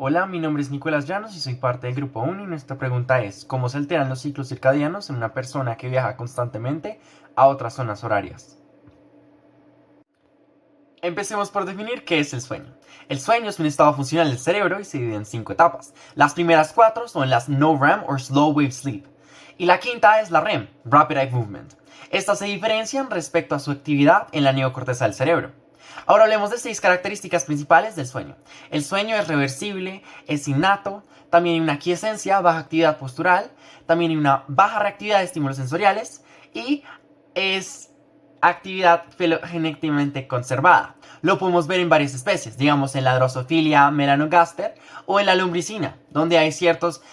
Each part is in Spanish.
Hola, mi nombre es Nicolás Llanos y soy parte del Grupo 1 y nuestra pregunta es, ¿cómo se alteran los ciclos circadianos en una persona que viaja constantemente a otras zonas horarias? Empecemos por definir qué es el sueño. El sueño es un estado funcional del cerebro y se divide en 5 etapas. Las primeras 4 son las No REM o Slow Wave Sleep y la quinta es la REM, Rapid Eye Movement. Estas se diferencian respecto a su actividad en la neocorteza del cerebro. Ahora hablemos de 6 características principales del sueño. El sueño es reversible, es innato, también hay una aquiescencia, baja actividad postural, también hay una baja reactividad de estímulos sensoriales y es actividad filogenéticamente conservada. Lo podemos ver en varias especies, digamos en la Drosophila melanogaster o en la lumbricina, donde hay ciertos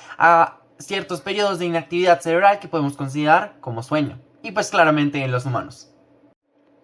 periodos de inactividad cerebral que podemos considerar como sueño. Y pues claramente en los humanos.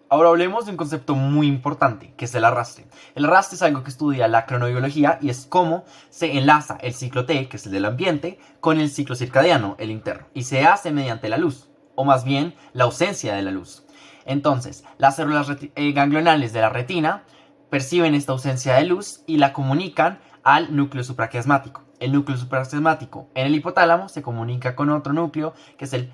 Ahora hablemos de un concepto muy importante, que es el arrastre. El arrastre es algo que estudia la cronobiología y es cómo se enlaza el ciclo T, que es el del ambiente, con el ciclo circadiano, el interno. Y se hace mediante la luz, o más bien la ausencia de la luz. Entonces, las células ganglionales de la retina perciben esta ausencia de luz y la comunican al núcleo supraquiasmático. El núcleo supraquiasmático en el hipotálamo se comunica con otro núcleo, que es el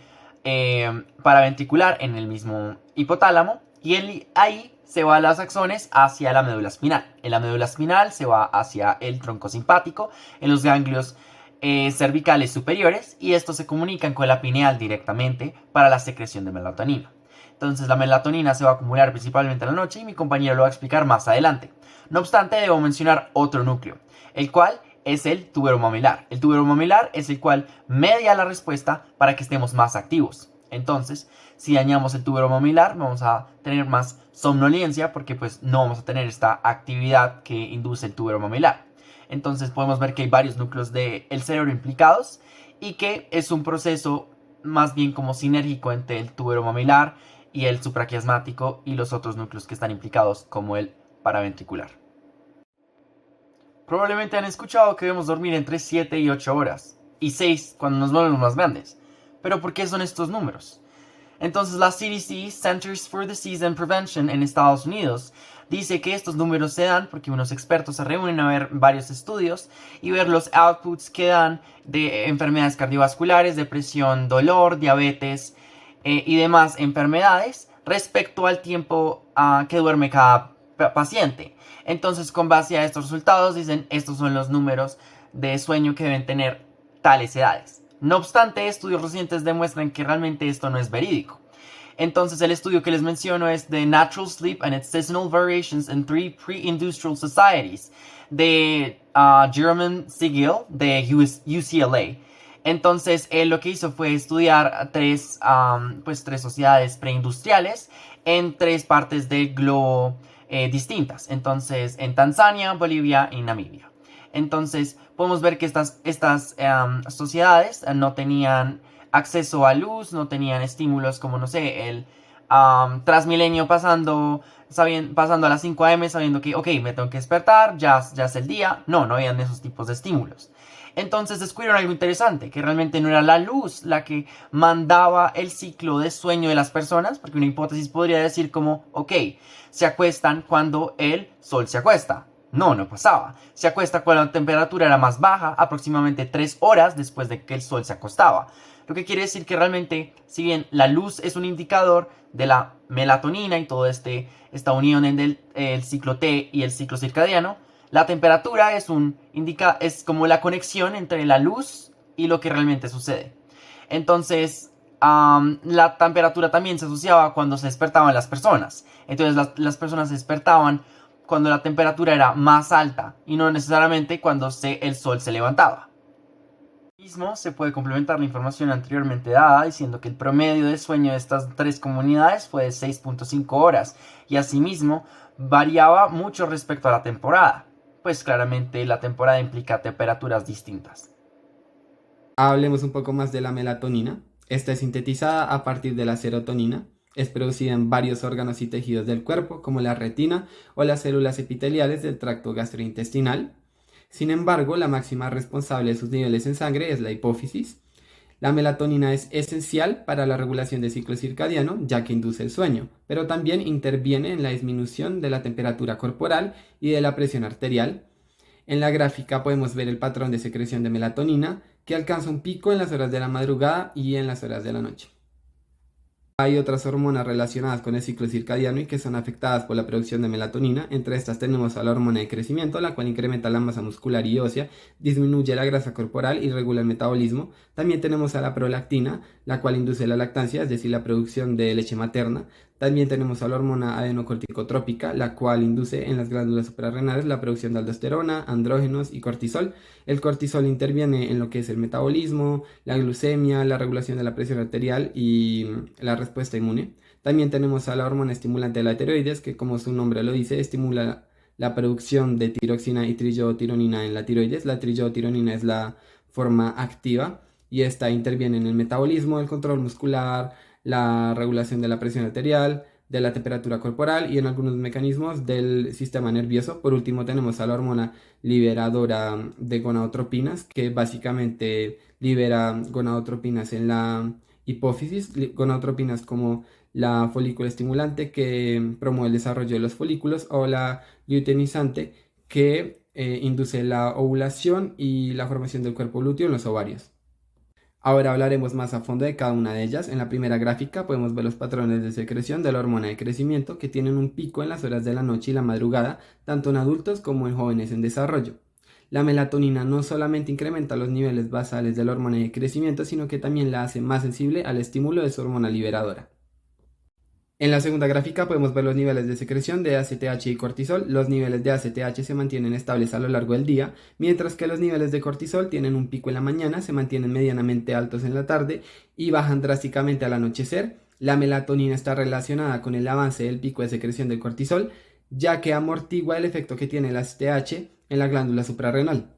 paraventricular en el mismo hipotálamo, y ahí se va a los axones hacia la médula espinal. En la médula espinal se va hacia el tronco simpático, en los ganglios cervicales superiores, y estos se comunican con la pineal directamente para la secreción de melatonina. Entonces la melatonina se va a acumular principalmente en la noche y mi compañero lo va a explicar más adelante. No obstante, debo mencionar otro núcleo, el cual es el túbero mamilar. El túbero mamilar es el cual media la respuesta para que estemos más activos. Entonces, si dañamos el túbero mamilar, vamos a tener más somnolencia porque pues no vamos a tener esta actividad que induce el túbero mamilar. Entonces podemos ver que hay varios núcleos del cerebro implicados y que es un proceso más bien como sinérgico entre el túbero mamilar y el supraquiasmático y los otros núcleos que están implicados como el paraventricular. Probablemente han escuchado que debemos dormir entre 7 y 8 horas y 6 cuando nos volvemos más grandes. Pero ¿por qué son estos números? Entonces la CDC, Centers for Disease and Prevention en Estados Unidos, dice que estos números se dan porque unos expertos se reúnen a ver varios estudios y ver los outputs que dan de enfermedades cardiovasculares, depresión, dolor, diabetes y demás enfermedades respecto al tiempo que duerme cada paciente. Entonces, con base a estos resultados, dicen estos son los números de sueño que deben tener tales edades. No obstante, estudios recientes demuestran que realmente esto no es verídico. Entonces, el estudio que les menciono es The Natural Sleep and its Seasonal Variations in Three Pre-Industrial Societies de German Siegel de UCLA. Entonces, él lo que hizo fue estudiar tres sociedades preindustriales en 3 partes del globo distintas. Entonces, en Tanzania, Bolivia y Namibia. Entonces, podemos ver que estas sociedades no tenían acceso a luz, no tenían estímulos como, no sé, el Transmilenio pasando a las 5 a.m. sabiendo que, ok, me tengo que despertar, ya es el día. No habían esos tipos de estímulos. Entonces descubrieron algo interesante, que realmente no era la luz la que mandaba el ciclo de sueño de las personas, porque una hipótesis podría decir como, ok, se acuestan cuando el sol se acuesta. No pasaba. Se acuesta cuando la temperatura era más baja, aproximadamente 3 horas después de que el sol se acostaba. Lo que quiere decir que realmente, si bien la luz es un indicador de la melatonina y toda esta unión en el ciclo T y el ciclo circadiano, la temperatura es como la conexión entre la luz y lo que realmente sucede. Entonces, la temperatura también se asociaba cuando se despertaban las personas. Entonces, las personas se despertaban cuando la temperatura era más alta y no necesariamente cuando el sol se levantaba. Mismo se puede complementar la información anteriormente dada diciendo que el promedio de sueño de estas 3 comunidades fue de 6.5 horas y asimismo variaba mucho respecto a la temporada, pues claramente la temporada implica temperaturas distintas. Hablemos un poco más de la melatonina. Esta es sintetizada a partir de la serotonina. Es producida en varios órganos y tejidos del cuerpo, como la retina o las células epiteliales del tracto gastrointestinal. Sin embargo, la máxima responsable de sus niveles en sangre es la hipófisis. La melatonina es esencial para la regulación del ciclo circadiano, ya que induce el sueño, pero también interviene en la disminución de la temperatura corporal y de la presión arterial. En la gráfica podemos ver el patrón de secreción de melatonina que alcanza un pico en las horas de la madrugada y en las horas de la noche. Hay otras hormonas relacionadas con el ciclo circadiano y que son afectadas por la producción de melatonina. Entre estas tenemos a la hormona de crecimiento, la cual incrementa la masa muscular y ósea, disminuye la grasa corporal y regula el metabolismo. También tenemos a la prolactina, la cual induce la lactancia, es decir, la producción de leche materna. También tenemos a la hormona adenocorticotrópica, la cual induce en las glándulas suprarrenales la producción de aldosterona, andrógenos y cortisol. El cortisol interviene en lo que es el metabolismo, la glucemia, la regulación de la presión arterial y la respuesta inmune. También tenemos a la hormona estimulante de la tiroides, que como su nombre lo dice, estimula la producción de tiroxina y triiodtironina en la tiroides. La triiodtironina es la forma activa y esta interviene en el metabolismo, el control muscular, la regulación de la presión arterial, de la temperatura corporal y en algunos mecanismos del sistema nervioso. Por último tenemos a la hormona liberadora de gonadotropinas, que básicamente libera gonadotropinas en la hipófisis, gonadotropinas como la folículo estimulante que promueve el desarrollo de los folículos o la luteinizante que induce la ovulación y la formación del cuerpo lúteo en los ovarios. Ahora hablaremos más a fondo de cada una de ellas. En la primera gráfica podemos ver los patrones de secreción de la hormona de crecimiento que tienen un pico en las horas de la noche y la madrugada, tanto en adultos como en jóvenes en desarrollo. La melatonina no solamente incrementa los niveles basales de la hormona de crecimiento, sino que también la hace más sensible al estímulo de su hormona liberadora. En la segunda gráfica podemos ver los niveles de secreción de ACTH y cortisol. Los niveles de ACTH se mantienen estables a lo largo del día, mientras que los niveles de cortisol tienen un pico en la mañana, se mantienen medianamente altos en la tarde y bajan drásticamente al anochecer. La melatonina está relacionada con el avance del pico de secreción del cortisol, ya que amortigua el efecto que tiene el ACTH en la glándula suprarrenal.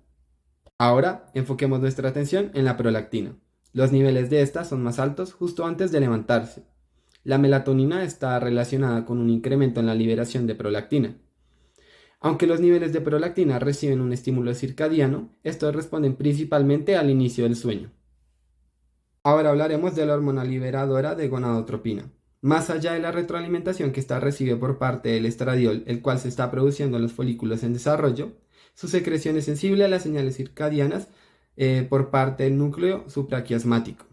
Ahora enfoquemos nuestra atención en la prolactina. Los niveles de esta son más altos justo antes de levantarse. La melatonina está relacionada con un incremento en la liberación de prolactina. Aunque los niveles de prolactina reciben un estímulo circadiano, estos responden principalmente al inicio del sueño. Ahora hablaremos de la hormona liberadora de gonadotropina. Más allá de la retroalimentación que ésta recibe por parte del estradiol, el cual se está produciendo en los folículos en desarrollo, su secreción es sensible a las señales circadianas por parte del núcleo supraquiasmático.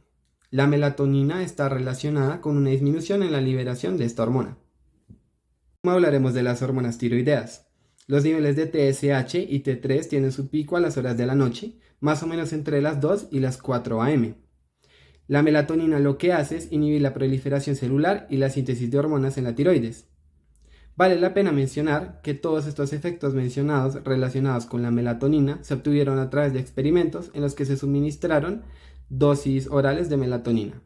La melatonina está relacionada con una disminución en la liberación de esta hormona. Como hablaremos de las hormonas tiroideas. Los niveles de TSH y T3 tienen su pico a las horas de la noche, más o menos entre las 2 y las 4 am. La melatonina lo que hace es inhibir la proliferación celular y la síntesis de hormonas en la tiroides. Vale la pena mencionar que todos estos efectos mencionados relacionados con la melatonina se obtuvieron a través de experimentos en los que se suministraron dosis orales de melatonina.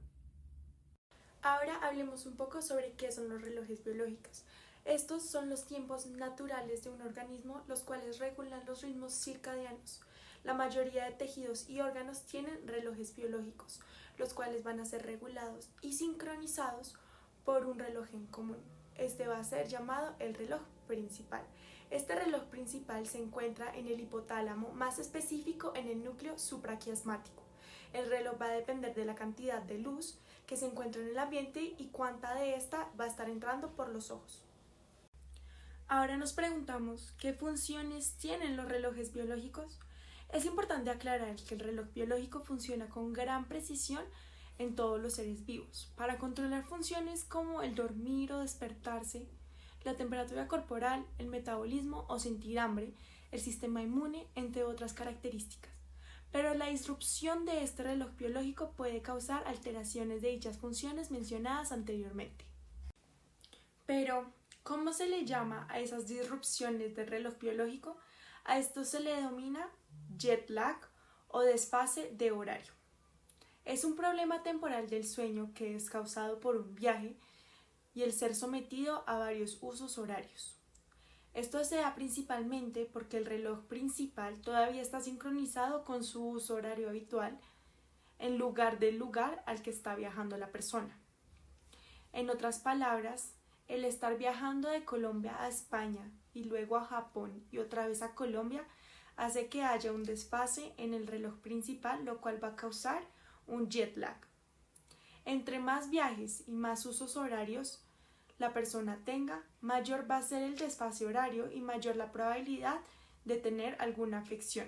Ahora hablemos un poco sobre qué son los relojes biológicos. Estos son los tiempos naturales de un organismo, los cuales regulan los ritmos circadianos. La mayoría de tejidos y órganos tienen relojes biológicos, los cuales van a ser regulados y sincronizados por un reloj en común. Este va a ser llamado el reloj principal. Este reloj principal se encuentra en el hipotálamo, más específico en el núcleo supraquiasmático. El reloj va a depender de la cantidad de luz que se encuentra en el ambiente y cuánta de esta va a estar entrando por los ojos. Ahora nos preguntamos, ¿qué funciones tienen los relojes biológicos? Es importante aclarar que el reloj biológico funciona con gran precisión en todos los seres vivos, para controlar funciones como el dormir o despertarse, la temperatura corporal, el metabolismo o sentir hambre, el sistema inmune, entre otras características. Pero la disrupción de este reloj biológico puede causar alteraciones de dichas funciones mencionadas anteriormente. Pero, ¿cómo se le llama a esas disrupciones del reloj biológico? A esto se le denomina jet lag o desfase de horario. Es un problema temporal del sueño que es causado por un viaje y el ser sometido a varios usos horarios. Esto se da principalmente porque el reloj principal todavía está sincronizado con su uso horario habitual en lugar del lugar al que está viajando la persona. En otras palabras, el estar viajando de Colombia a España y luego a Japón y otra vez a Colombia hace que haya un desfase en el reloj principal, lo cual va a causar un jet lag. Entre más viajes y más usos horarios la persona tenga, mayor va a ser el desfase horario y mayor la probabilidad de tener alguna afección.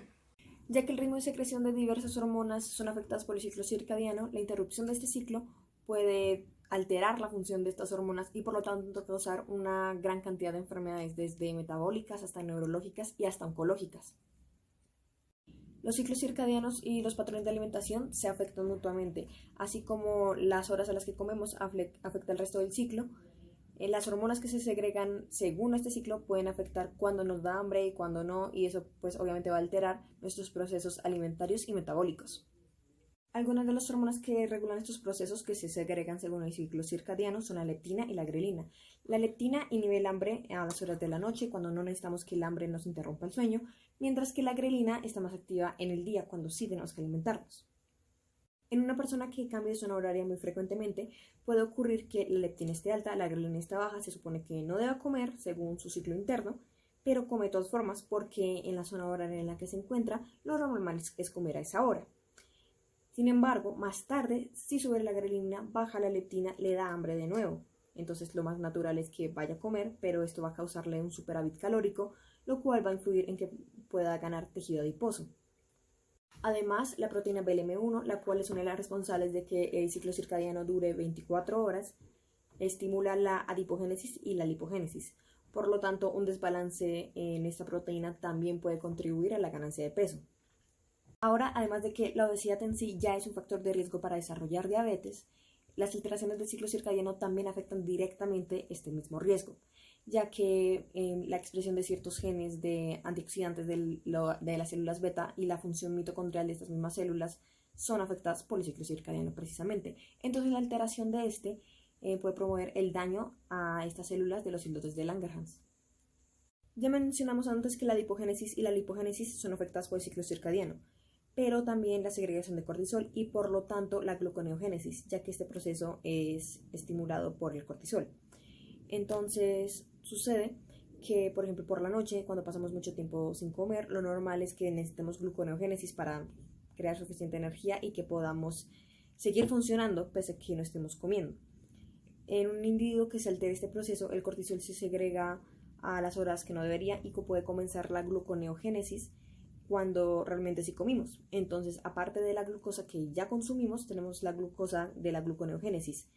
Ya que el ritmo de secreción de diversas hormonas son afectadas por el ciclo circadiano, la interrupción de este ciclo puede alterar la función de estas hormonas y por lo tanto causar una gran cantidad de enfermedades, desde metabólicas hasta neurológicas y hasta oncológicas. Los ciclos circadianos y los patrones de alimentación se afectan mutuamente, así como las horas a las que comemos afecta el resto del ciclo. Las hormonas que se segregan según este ciclo pueden afectar cuando nos da hambre y cuando no, y eso pues obviamente va a alterar nuestros procesos alimentarios y metabólicos. Algunas de las hormonas que regulan estos procesos que se segregan según el ciclo circadiano son la leptina y la grelina. La leptina inhibe el hambre a las horas de la noche, cuando no necesitamos que el hambre nos interrumpa el sueño, mientras que la grelina está más activa en el día, cuando sí tenemos que alimentarnos. En una persona que cambia de zona horaria muy frecuentemente, puede ocurrir que la leptina esté alta, la grelina esté baja, se supone que no debe comer según su ciclo interno, pero come de todas formas porque en la zona horaria en la que se encuentra, lo normal es comer a esa hora. Sin embargo, más tarde, si sube la grelina, baja la leptina, le da hambre de nuevo. Entonces lo más natural es que vaya a comer, pero esto va a causarle un superávit calórico, lo cual va a influir en que pueda ganar tejido adiposo. Además, la proteína BLM1, la cual es una de las responsables de que el ciclo circadiano dure 24 horas, estimula la adipogénesis y la lipogénesis. Por lo tanto, un desbalance en esta proteína también puede contribuir a la ganancia de peso. Ahora, además de que la obesidad en sí ya es un factor de riesgo para desarrollar diabetes, las alteraciones del ciclo circadiano también afectan directamente este mismo riesgo, ya que la expresión de ciertos genes de antioxidantes de las células beta y la función mitocondrial de estas mismas células son afectadas por el ciclo circadiano precisamente. Entonces la alteración de este puede promover el daño a estas células de los islotes de Langerhans. Ya mencionamos antes que la adipogénesis y la lipogénesis son afectadas por el ciclo circadiano, pero también la segregación de cortisol y por lo tanto la gluconeogénesis, ya que este proceso es estimulado por el cortisol. Entonces sucede que, por ejemplo, por la noche, cuando pasamos mucho tiempo sin comer, lo normal es que necesitemos gluconeogénesis para crear suficiente energía y que podamos seguir funcionando pese a que no estemos comiendo. En un individuo que se altere este proceso, el cortisol se segrega a las horas que no debería y que puede comenzar la gluconeogénesis cuando realmente sí comimos. Entonces, aparte de la glucosa que ya consumimos, tenemos la glucosa de la gluconeogénesis.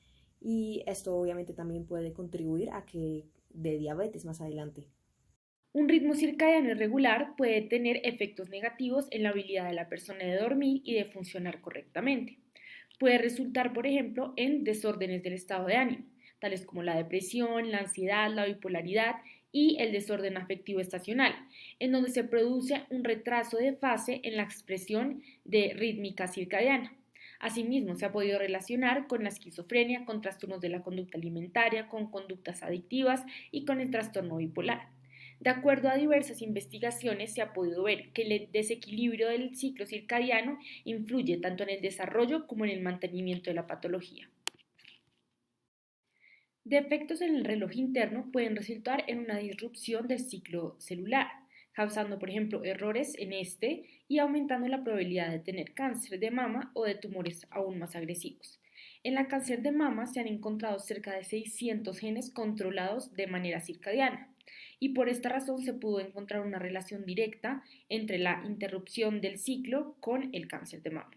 Y esto obviamente también puede contribuir a que dé diabetes más adelante. Un ritmo circadiano irregular puede tener efectos negativos en la habilidad de la persona de dormir y de funcionar correctamente. Puede resultar, por ejemplo, en desórdenes del estado de ánimo, tales como la depresión, la ansiedad, la bipolaridad y el desorden afectivo estacional, en donde se produce un retraso de fase en la expresión de rítmica circadiana. Asimismo, se ha podido relacionar con la esquizofrenia, con trastornos de la conducta alimentaria, con conductas adictivas y con el trastorno bipolar. De acuerdo a diversas investigaciones, se ha podido ver que el desequilibrio del ciclo circadiano influye tanto en el desarrollo como en el mantenimiento de la patología. Defectos en el reloj interno pueden resultar en una disrupción del ciclo celular, causando, por ejemplo, errores en este y aumentando la probabilidad de tener cáncer de mama o de tumores aún más agresivos. En el cáncer de mama se han encontrado cerca de 600 genes controlados de manera circadiana y por esta razón se pudo encontrar una relación directa entre la interrupción del ciclo con el cáncer de mama.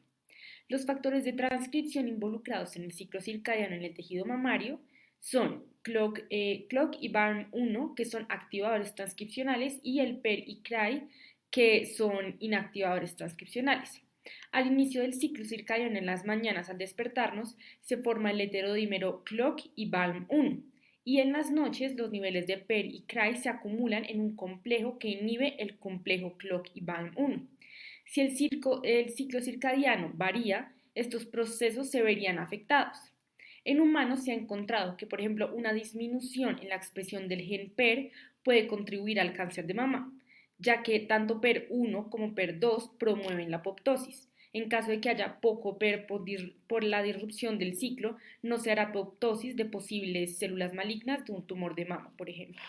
Los factores de transcripción involucrados en el ciclo circadiano en el tejido mamario son CLOCK y BARM1, que son activadores transcripcionales, y el PER y CRY, que son inactivadores transcripcionales. Al inicio del ciclo circadiano en las mañanas al despertarnos, se forma el heterodímero CLOCK y BARM1, y en las noches los niveles de PER y CRY se acumulan en un complejo que inhibe el complejo CLOCK y BARM1. Si el ciclo circadiano varía, estos procesos se verían afectados. En humanos se ha encontrado que, por ejemplo, una disminución en la expresión del gen PER puede contribuir al cáncer de mama, ya que tanto PER1 como PER2 promueven la apoptosis. En caso de que haya poco PER por la disrupción del ciclo, no se hará apoptosis de posibles células malignas de un tumor de mama, por ejemplo.